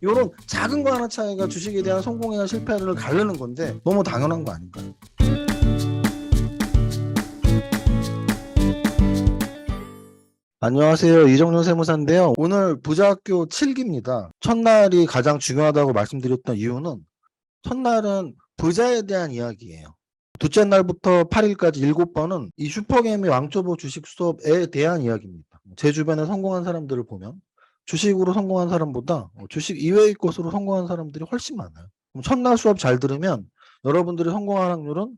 이런 작은 거 하나 차이가 주식에 대한 성공이나 실패를 가르는 건데 너무 당연한 거 아닌가요? 안녕하세요. 이정윤 세무사인데요. 오늘 부자학교 7기입니다. 첫날이 가장 중요하다고 말씀드렸던 이유는 첫날은 부자에 대한 이야기예요. 둘째 날부터 8일까지 7번은 이 슈퍼개미 왕초보 주식 수업에 대한 이야기입니다. 제 주변에 성공한 사람들을 보면 주식으로 성공한 사람보다 주식 이외의 것으로 성공한 사람들이 훨씬 많아요. 그럼 첫날 수업 잘 들으면 여러분들이 성공할 확률은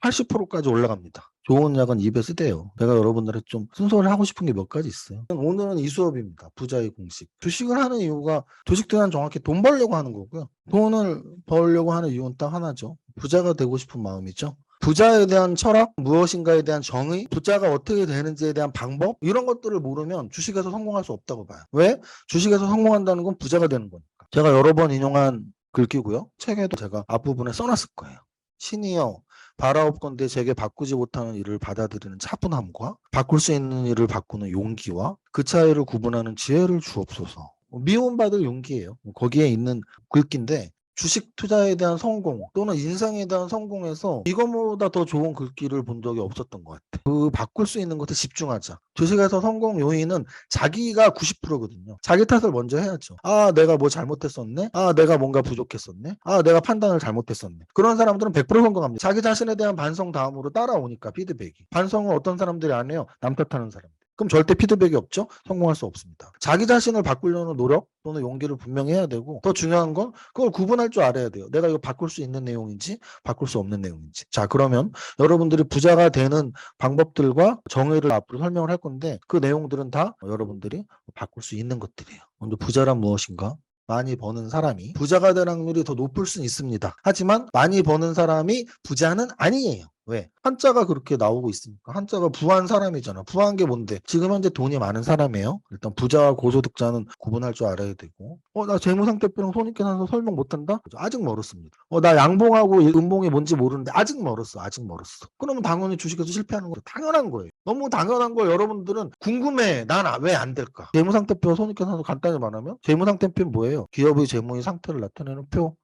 80%까지 올라갑니다. 좋은 약은 입에 쓰대요. 제가 여러분들한테 좀 순서를 하고 싶은 게 몇 가지 있어요. 오늘은 이 수업입니다. 부자의 공식. 주식을 하는 이유가 주식들은 정확히 돈 벌려고 하는 거고요. 돈을 벌려고 하는 이유는 딱 하나죠. 부자가 되고 싶은 마음이죠. 부자에 대한 철학, 무엇인가에 대한 정의, 부자가 어떻게 되는지에 대한 방법, 이런 것들을 모르면 주식에서 성공할 수 없다고 봐요. 왜? 주식에서 성공한다는 건 부자가 되는 거니까. 제가 여러 번 인용한 글귀고요. 책에도 제가 앞부분에 써놨을 거예요. 신이여 바라옵건대 제게 바꾸지 못하는 일을 받아들이는 차분함과 바꿀 수 있는 일을 바꾸는 용기와 그 차이를 구분하는 지혜를 주옵소서. 미움받을 용기예요. 거기에 있는 글귀인데 주식 투자에 대한 성공 또는 인생에 대한 성공에서 이거보다 더 좋은 글귀를 본 적이 없었던 것 같아요. 그 바꿀 수 있는 것에 집중하자. 주식에서 성공 요인은 자기가 90%거든요. 자기 탓을 먼저 해야죠. 아, 내가 뭐 잘못했었네? 아, 내가 뭔가 부족했었네? 아, 내가 판단을 잘못했었네? 그런 사람들은 100% 성공합니다. 자기 자신에 대한 반성 다음으로 따라오니까 피드백이. 반성은 어떤 사람들이 안 해요? 남 탓하는 사람. 그럼 절대 피드백이 없죠? 성공할 수 없습니다. 자기 자신을 바꾸려는 노력 또는 용기를 분명히 해야 되고 더 중요한 건 그걸 구분할 줄 알아야 돼요. 내가 이거 바꿀 수 있는 내용인지 바꿀 수 없는 내용인지. 자, 그러면 여러분들이 부자가 되는 방법들과 정의를 앞으로 설명을 할 건데 그 내용들은 다 여러분들이 바꿀 수 있는 것들이에요. 먼저 부자란 무엇인가? 많이 버는 사람이 부자가 될 확률이 더 높을 수는 있습니다. 하지만 많이 버는 사람이 부자는 아니에요. 왜? 한자가 그렇게 나오고 있으니까. 한자가 부한 사람이잖아. 부한 게 뭔데? 지금 현재 돈이 많은 사람이에요. 일단 부자와 고소득자는 구분할 줄 알아야 되고. 나 재무상태표랑 손익계산서 설명 못한다? 아직 멀었습니다. 나 양봉하고 음봉이 뭔지 모르는데 아직 멀었어. 아직 멀었어. 그러면 당연히 주식에서 실패하는 거 당연한 거예요. 너무 당연한 걸 여러분들은 궁금해. 난 왜 안 될까? 재무상태표, 손익계산서 간단히 말하면 재무상태표는 뭐예요? 기업의 재무의 상태를 나타내는 표.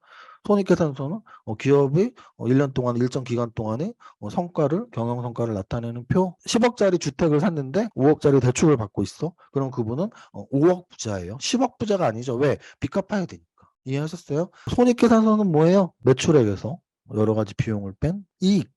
손익계산서는 기업이 1년 동안 일정 기간 동안의 성과를 경영 성과를 나타내는 표. 10억짜리 주택을 샀는데 5억짜리 대출을 받고 있어. 그럼 그분은 5억 부자예요. 10억 부자가 아니죠. 왜? 빚 갚아야 되니까. 이해하셨어요? 손익계산서는 뭐예요? 매출액에서 여러 가지 비용을 뺀 이익.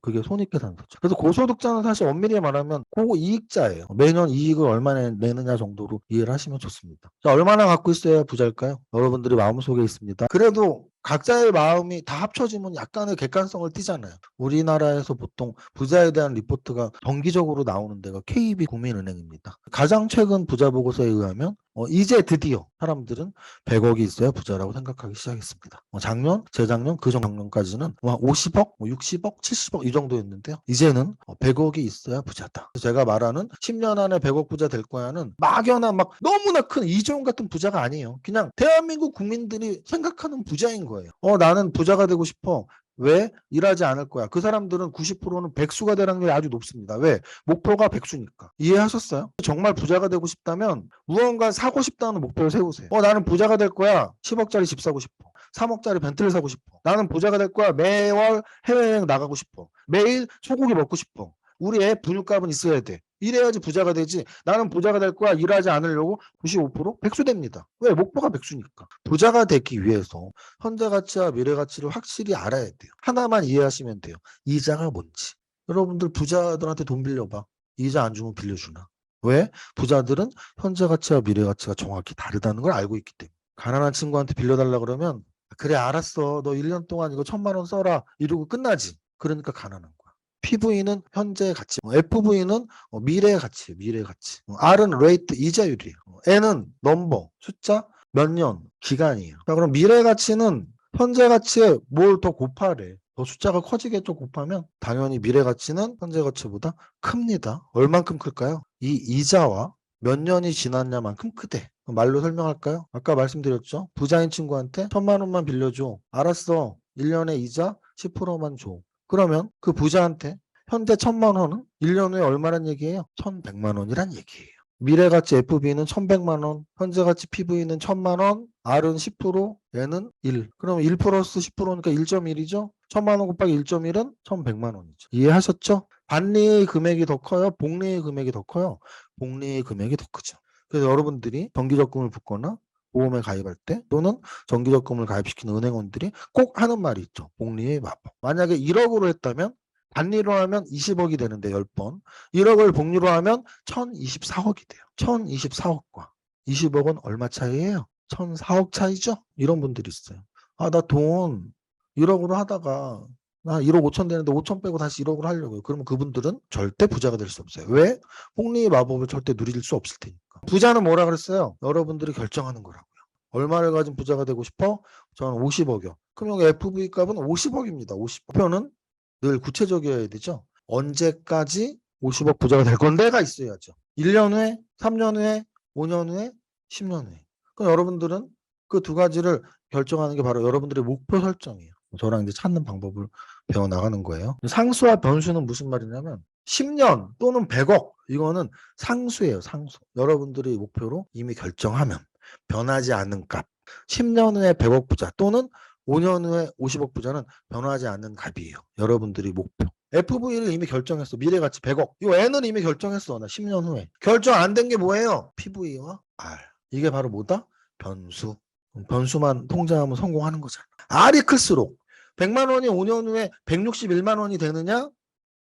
그게 손익계산서죠. 그래서 고소득자는 사실 엄밀히 말하면 고이익자예요. 매년 이익을 얼마나 내느냐 정도로 이해를 하시면 좋습니다. 자, 얼마나 갖고 있어야 부자일까요? 여러분들이 마음속에 있습니다. 그래도 각자의 마음이 다 합쳐지면 약간의 객관성을 띠잖아요. 우리나라에서 보통 부자에 대한 리포트가 정기적으로 나오는 데가 KB국민은행입니다. 가장 최근 부자 보고서에 의하면 이제 드디어 사람들은 100억이 있어야 부자라고 생각하기 시작했습니다. 작년, 재작년, 그전작년까지는 50억, 60억, 70억 이 정도였는데요. 이제는 100억이 있어야 부자다. 제가 말하는 10년 안에 100억 부자 될 거야는 막연한 막 너무나 큰 이재용 같은 부자가 아니에요. 그냥 대한민국 국민들이 생각하는 부자인 거예요. 나는 부자가 되고 싶어. 왜? 일하지 않을 거야. 그 사람들은 90%는 백수가 될 확률이 아주 높습니다. 왜? 목표가 백수니까. 이해하셨어요? 정말 부자가 되고 싶다면 무언가 사고 싶다는 목표를 세우세요. 나는 부자가 될 거야. 10억짜리 집 사고 싶어. 3억짜리 벤틀리 사고 싶어. 나는 부자가 될 거야. 매월 해외여행 나가고 싶어. 매일 소고기 먹고 싶어. 우리 애 분유값은 있어야 돼. 이래야지 부자가 되지. 나는 부자가 될 거야. 일하지 않으려고 95% 백수 됩니다. 왜? 목표가 백수니까. 부자가 되기 위해서 현재 가치와 미래 가치를 확실히 알아야 돼요. 하나만 이해하시면 돼요. 이자가 뭔지. 여러분들 부자들한테 돈 빌려봐. 이자 안 주면 빌려주나? 왜? 부자들은 현재 가치와 미래 가치가 정확히 다르다는 걸 알고 있기 때문에. 가난한 친구한테 빌려달라 그러면 그래 알았어. 너 1년 동안 이거 1,000만 원 써라. 이러고 끝나지. 그러니까 가난한 거야. PV는 현재의 가치, FV는 미래의 가치예요. 미래의 가치. R은 레이트 이자율이에요. N은 넘버, 숫자, 몇 년, 기간이에요. 자, 그럼 미래 가치는 현재 가치에 뭘 더 곱하래. 더 숫자가 커지겠죠. 곱하면 당연히 미래 가치는 현재 가치보다 큽니다. 얼만큼 클까요? 이 이자와 몇 년이 지났냐만큼 크대. 말로 설명할까요? 아까 말씀드렸죠. 부자인 친구한테 1,000만 원만 빌려줘. 알았어. 1년에 이자 10%만 줘. 그러면 그 부자한테 현재 1,000만 원은 1년 후에 얼마란 얘기예요? 1,100만 원이란 얘기예요. 미래가치 FB는 1,100만 원, 현재가치 PV는 1,000만 원, R은 10%, 얘는 1. 그럼 1 플러스 10%니까 1.1이죠? 1000만 원 곱하기 1.1은 1100만 원이죠. 이해하셨죠? 반리의 금액이 더 커요? 복리의 금액이 더 커요? 복리의 금액이 더 크죠. 그래서 여러분들이 정기적금을 붓거나 보험에 가입할 때 또는 정기적금을 가입시키는 은행원들이 꼭 하는 말이 있죠. 복리의 마법. 만약에 1억으로 했다면 단리로 하면 20억이 되는데 10번. 1억을 복리로 하면 1024억이 돼요. 1024억과 20억은 얼마 차이예요? 1004억 차이죠? 이런 분들이 있어요. 아, 나 돈 1억으로 하다가 나 1억 5천 되는데 5천 빼고 다시 1억으로 하려고요. 그러면 그분들은 절대 부자가 될 수 없어요. 왜? 복리의 마법을 절대 누릴 수 없을 테니까. 부자는 뭐라 그랬어요? 여러분들이 결정하는 거라고요. 얼마를 가진 부자가 되고 싶어? 저는 50억이요. 그럼 여기 FV 값은 50억입니다. 50. 목표는 늘 구체적이어야 되죠. 언제까지 50억 부자가 될 건데가 있어야죠. 1년 후에, 3년 후에, 5년 후에, 10년 후에. 그럼 여러분들은 그 두 가지를 결정하는 게 바로 여러분들의 목표 설정이에요. 저랑 이제 찾는 방법을 배워 나가는 거예요. 상수와 변수는 무슨 말이냐면 10년 또는 100억 이거는 상수예요. 상수. 여러분들이 목표로 이미 결정하면 변하지 않는 값. 10년 후에 100억 부자 또는 5년 후에 50억 부자는 변하지 않는 값이에요. 여러분들이 목표. FV를 이미 결정했어. 미래가치 100억. 이거 N은 이미 결정했어. 나 10년 후에. 결정 안 된 게 뭐예요? PV와 R. 이게 바로 뭐다? 변수. 변수만 통제하면 성공하는 거잖아. R이 클수록 100만 원이 5년 후에 161만 원이 되느냐?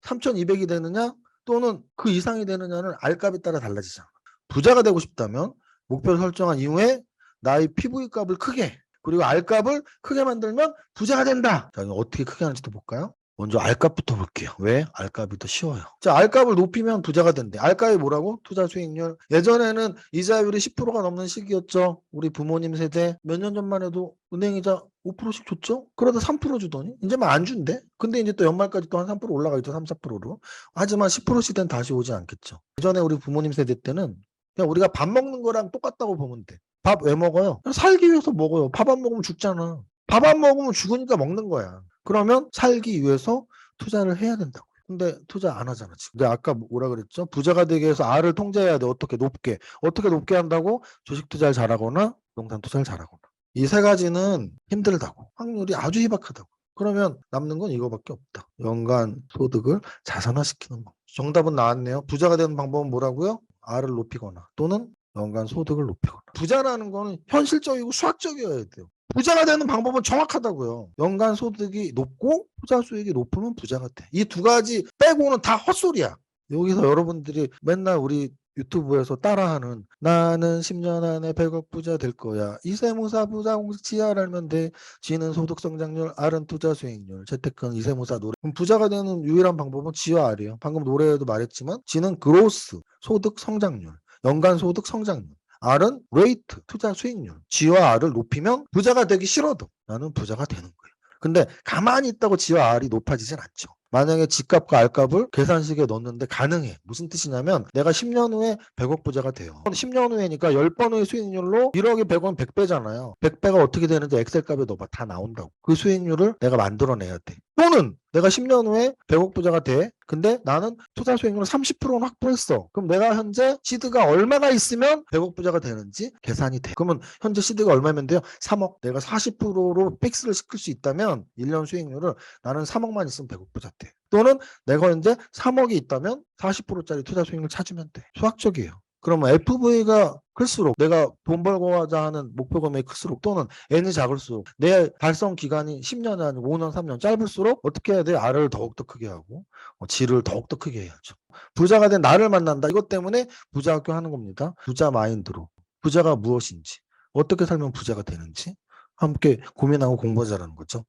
3,200이 되느냐? 또는 그 이상이 되느냐는 R값에 따라 달라지잖아. 부자가 되고 싶다면 목표를 설정한 이후에 나의 PV 값을 크게 그리고 R값을 크게 만들면 부자가 된다. 자, 어떻게 크게 하는지도 볼까요? 먼저 R값부터 볼게요. 왜? R값이 더 쉬워요. 자, R값을 높이면 부자가 된대. R값이 뭐라고? 투자 수익률. 예전에는 이자율이 10%가 넘는 시기였죠. 우리 부모님 세대 몇 년 전만 해도 은행이자 5%씩 줬죠? 그러다 3% 주더니 이제 막 안 준대. 근데 이제 또 연말까지 또 한 3% 올라가겠죠. 3, 4%로. 하지만 10%씩은 다시 오지 않겠죠. 예전에 우리 부모님 세대 때는 그냥 우리가 밥 먹는 거랑 똑같다고 보면 돼. 밥 왜 먹어요? 살기 위해서 먹어요. 밥 안 먹으면 죽잖아. 밥 안 먹으면 죽으니까 먹는 거야. 그러면 살기 위해서 투자를 해야 된다고. 근데 투자 안 하잖아, 지금. 근데 아까 뭐라 그랬죠? 부자가 되기 위해서 R을 통제해야 돼. 어떻게 높게. 어떻게 높게 한다고? 주식 투자를 잘하거나 부동산 투자를 잘하거나. 이 세 가지는 힘들다고. 확률이 아주 희박하다고. 그러면 남는 건 이거밖에 없다. 연간 소득을 자산화시키는 법. 정답은 나왔네요. 부자가 되는 방법은 뭐라고요? R을 높이거나 또는 연간 소득을 높이거나. 부자라는 거는 현실적이고 수학적이어야 돼요. 부자가 되는 방법은 정확하다고요. 연간 소득이 높고 투자 수익이 높으면 부자가 돼. 이 두 가지 빼고는 다 헛소리야. 여기서 여러분들이 맨날 우리 유튜브에서 따라하는 나는 10년 안에 100억 부자 될 거야. 이세무사 부자 공식 지하를 알면 돼. G는 소득 성장률, R은 투자 수익률, 재테크는 이세무사 노래. 그럼 부자가 되는 유일한 방법은 G와 R이에요. 방금 노래에도 말했지만 G는 그로스, 소득 성장률, 연간 소득 성장률. R은 레이트, 투자 수익률. G와 R을 높이면 부자가 되기 싫어도 나는 부자가 되는 거예요. 근데 가만히 있다고 G와 R이 높아지진 않죠. 만약에 G값과 R값을 계산식에 넣었는데 가능해. 무슨 뜻이냐면 내가 10년 후에 100억 부자가 돼요. 10년 후에니까 10번 후의 수익률로 1억이 100원 100배잖아요. 100배가 어떻게 되는지 엑셀 값에 넣어봐. 다 나온다고. 그 수익률을 내가 만들어내야 돼. 또는 내가 10년 후에 100억 부자가 돼. 근데 나는 투자 수익률을 30%는 확보했어. 그럼 내가 현재 시드가 얼마나 있으면 100억 부자가 되는지 계산이 돼. 그러면 현재 시드가 얼마면 돼요? 3억. 내가 40%로 픽스를 시킬 수 있다면 1년 수익률을 나는 3억만 있으면 100억 부자 돼. 또는 내가 현재 3억이 있다면 40%짜리 투자 수익률 찾으면 돼. 수학적이에요. 그러면 FV가 클수록 내가 돈 벌고자 하는 목표 금액이 클수록 또는 N이 작을수록 내 달성 기간이 10년이 아니고 5년, 3년 짧을수록 어떻게 해야 돼? R을 더욱더 크게 하고 G를 더욱더 크게 해야죠. 부자가 된 나를 만난다. 이것 때문에 부자학교 하는 겁니다. 부자 마인드로. 부자가 무엇인지, 어떻게 살면 부자가 되는지 함께 고민하고 공부하자라는 거죠.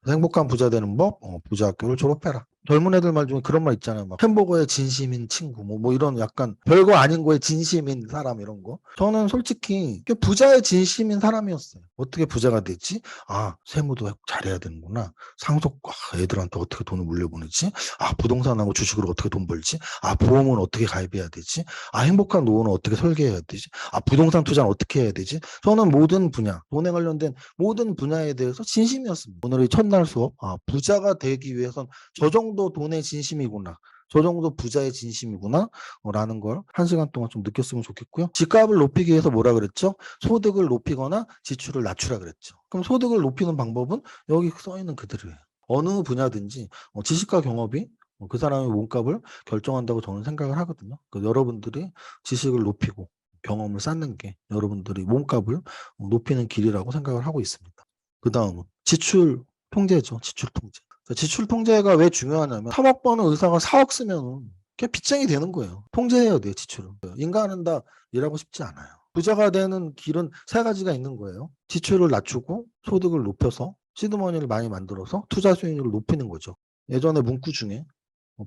행복한 부자 되는 법, 부자학교를 졸업해라. 젊은 애들 말 중에 그런 말 있잖아요. 막 햄버거에 진심인 친구, 뭐 이런 약간 별거 아닌 거에 진심인 사람 이런 거. 저는 솔직히 부자의 진심인 사람이었어요. 어떻게 부자가 되지? 아, 세무도 잘해야 되는구나. 상속, 애들한테 어떻게 돈을 물려보내지? 아, 부동산하고 주식으로 어떻게 돈 벌지? 아, 보험은 어떻게 가입해야 되지? 아, 행복한 노후는 어떻게 설계해야 되지? 아, 부동산 투자는 어떻게 해야 되지? 저는 모든 분야, 돈에 관련된 모든 분야에 대해서 진심이었습니다. 오늘의 첫날 수업, 부자가 되기 위해선 저 정도 돈의 진심이구나. 저 정도 부자의 진심이구나 라는 걸 1시간 동안 좀 느꼈으면 좋겠고요. 집값을 높이기 위해서 뭐라 그랬죠? 소득을 높이거나 지출을 낮추라 그랬죠. 그럼 소득을 높이는 방법은 여기 써 있는 그대로예요. 어느 분야든지 지식과 경험이 그 사람의 몸값을 결정한다고 저는 생각을 하거든요. 여러분들이 지식을 높이고 경험을 쌓는 게 여러분들이 몸값을 높이는 길이라고 생각을 하고 있습니다. 그 다음은 지출 통제죠. 지출 통제. 지출 통제가 왜 중요하냐면 3억 버는 의사가 4억 쓰면 그냥 빚쟁이 되는 거예요. 통제해야 돼요. 지출은. 인간은 다 일하고 싶지 않아요. 부자가 되는 길은 3가지가 있는 거예요. 지출을 낮추고 소득을 높여서 시드머니를 많이 만들어서 투자 수익률을 높이는 거죠. 예전에 문구 중에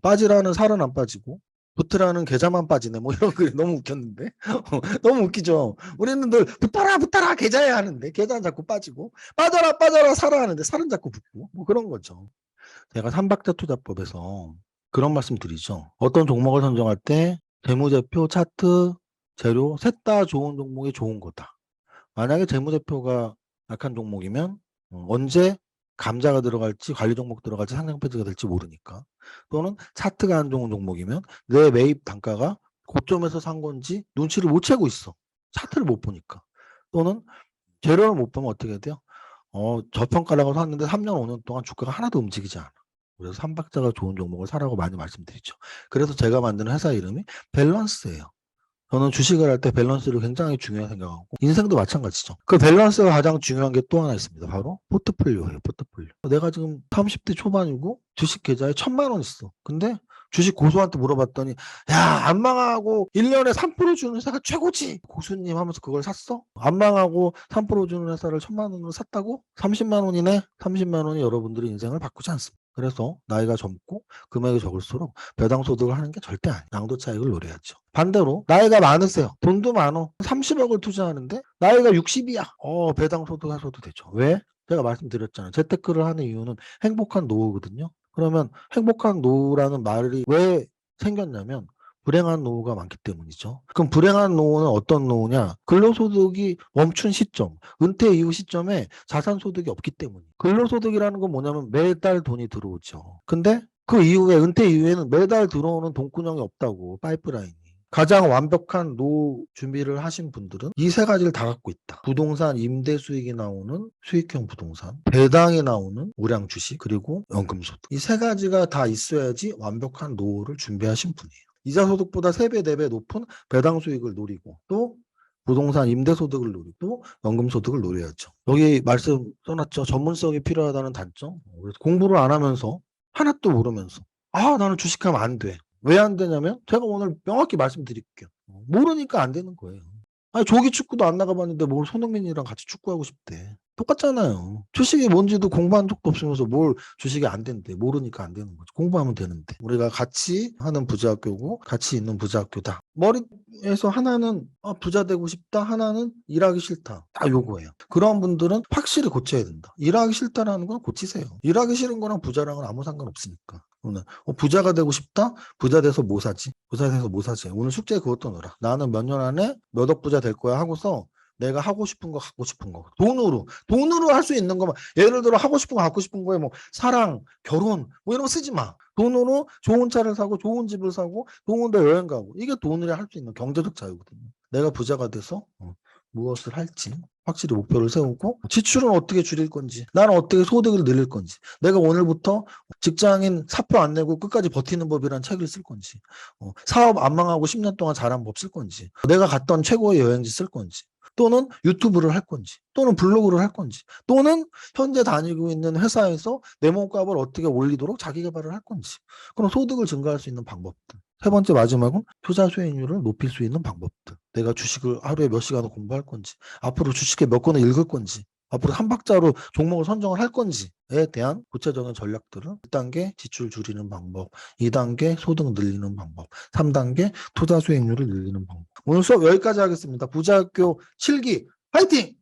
빠지라는 살은 안 빠지고 붙으라는 계좌만 빠지네 뭐 이런 글이 너무 웃겼는데 너무 웃기죠. 우리는 늘 붙어라 계좌에 하는데 계좌는 자꾸 빠지고 빠져라 살아 하는데 살은 자꾸 붙고 뭐 그런 거죠. 제가 삼박자 투자법에서 그런 말씀 드리죠. 어떤 종목을 선정할 때 재무제표, 차트, 재료 셋 다 좋은 종목이 좋은 거다. 만약에 재무제표가 약한 종목이면 언제 감자가 들어갈지 관리 종목 들어갈지 상장 폐지가 될지 모르니까, 또는 차트가 안 좋은 종목이면 내 매입 단가가 고점에서 산 건지 눈치를 못 채고 있어. 차트를 못 보니까. 또는 재료를 못 보면 어떻게 돼요? 저평가라고 샀는데 3년 5년 동안 주가가 하나도 움직이지 않아. 그래서 삼박자가 좋은 종목을 사라고 많이 말씀드리죠. 그래서 제가 만드는 회사 이름이 밸런스예요. 저는 주식을 할 때 밸런스를 굉장히 중요하게 생각하고 인생도 마찬가지죠. 그 밸런스가 가장 중요한 게 또 하나 있습니다. 바로 포트폴리오예요. 포트폴리오. 내가 지금 30대 초반이고 주식 계좌에 1,000만 원 있어. 근데 주식 고수한테 물어봤더니 야, 안 망하고 1년에 3% 주는 회사가 최고지. 고수님 하면서 그걸 샀어? 안 망하고 3% 주는 회사를 1,000만 원으로 샀다고? 30만 원이네. 30만 원이 여러분들의 인생을 바꾸지 않습니다. 그래서 나이가 젊고 금액이 적을수록 배당 소득을 하는 게 절대 아니에요. 양도 차익을 노려야죠. 반대로 나이가 많으세요. 돈도 많어. 30억을 투자하는데 나이가 60이야. 배당 소득 하셔도 되죠. 왜? 제가 말씀드렸잖아요. 재테크를 하는 이유는 행복한 노후거든요. 그러면 행복한 노후라는 말이 왜 생겼냐면 불행한 노후가 많기 때문이죠. 그럼 불행한 노후는 어떤 노후냐? 근로소득이 멈춘 시점, 은퇴 이후 시점에 자산소득이 없기 때문이에요. 근로소득이라는 건 뭐냐면 매달 돈이 들어오죠. 근데 그 이후에 은퇴 이후에는 매달 들어오는 돈구녕이 없다고, 파이프라인이. 가장 완벽한 노후 준비를 하신 분들은 이 3가지를 다 갖고 있다. 부동산 임대 수익이 나오는 수익형 부동산, 배당이 나오는 우량 주식, 그리고 연금소득. 이 3가지가 다 있어야지 완벽한 노후를 준비하신 분이에요. 이자 소득보다 3배, 4배 높은 배당 수익을 노리고, 또 부동산 임대 소득을 노리고, 또 연금 소득을 노려야죠. 여기 말씀 써놨죠. 전문성이 필요하다는 단점. 그래서 공부를 안 하면서 하나도 모르면서 나는 주식하면 안 돼. 왜 안 되냐면 제가 오늘 명확히 말씀드릴게요. 모르니까 안 되는 거예요. 아니, 조기 축구도 안 나가봤는데 뭘 손흥민이랑 같이 축구하고 싶대. 똑같잖아요. 주식이 뭔지도 공부한 적도 없으면서 뭘 주식이 안 된대. 모르니까 안 되는 거죠. 공부하면 되는데. 우리가 같이 하는 부자학교고 같이 있는 부자학교다. 머리에서 하나는 부자 되고 싶다, 하나는 일하기 싫다. 다 요거예요. 그런 분들은 확실히 고쳐야 된다. 일하기 싫다라는 건 고치세요. 일하기 싫은 거랑 부자랑은 아무 상관없으니까. 오늘 부자가 되고 싶다? 부자 돼서 뭐 사지? 부자 돼서 뭐 사지? 오늘 숙제 그것도 넣어라. 나는 몇 년 안에 몇 억 부자 될 거야 하고서 내가 하고 싶은 거 갖고 싶은 거 돈으로 할 수 있는 거만, 예를 들어 하고 싶은 거 갖고 싶은 거에 뭐 사랑, 결혼 뭐 이런 거 쓰지 마. 돈으로 좋은 차를 사고 좋은 집을 사고 좋은 데 여행 가고, 이게 돈으로 할 수 있는 경제적 자유거든요. 내가 부자가 돼서 무엇을 할지 확실히 목표를 세우고, 지출은 어떻게 줄일 건지, 나는 어떻게 소득을 늘릴 건지, 내가 오늘부터 직장인 사표 안 내고 끝까지 버티는 법이란 책을 쓸 건지, 사업 안 망하고 10년 동안 잘한 법 쓸 건지, 내가 갔던 최고의 여행지 쓸 건지, 또는 유튜브를 할 건지, 또는 블로그를 할 건지, 또는 현재 다니고 있는 회사에서 내 몸값을 어떻게 올리도록 자기 개발을 할 건지, 그런 소득을 증가할 수 있는 방법들. 3번째 마지막은 투자 수익률을 높일 수 있는 방법들. 내가 주식을 하루에 몇 시간을 공부할 건지, 앞으로 주식에 몇 권을 읽을 건지, 앞으로 한 박자로 종목을 선정을 할 건지에 대한 구체적인 전략들을 1단계 지출 줄이는 방법, 2단계 소득 늘리는 방법, 3단계 투자 수익률을 늘리는 방법. 오늘 수업 여기까지 하겠습니다. 부자학교 7기 화이팅!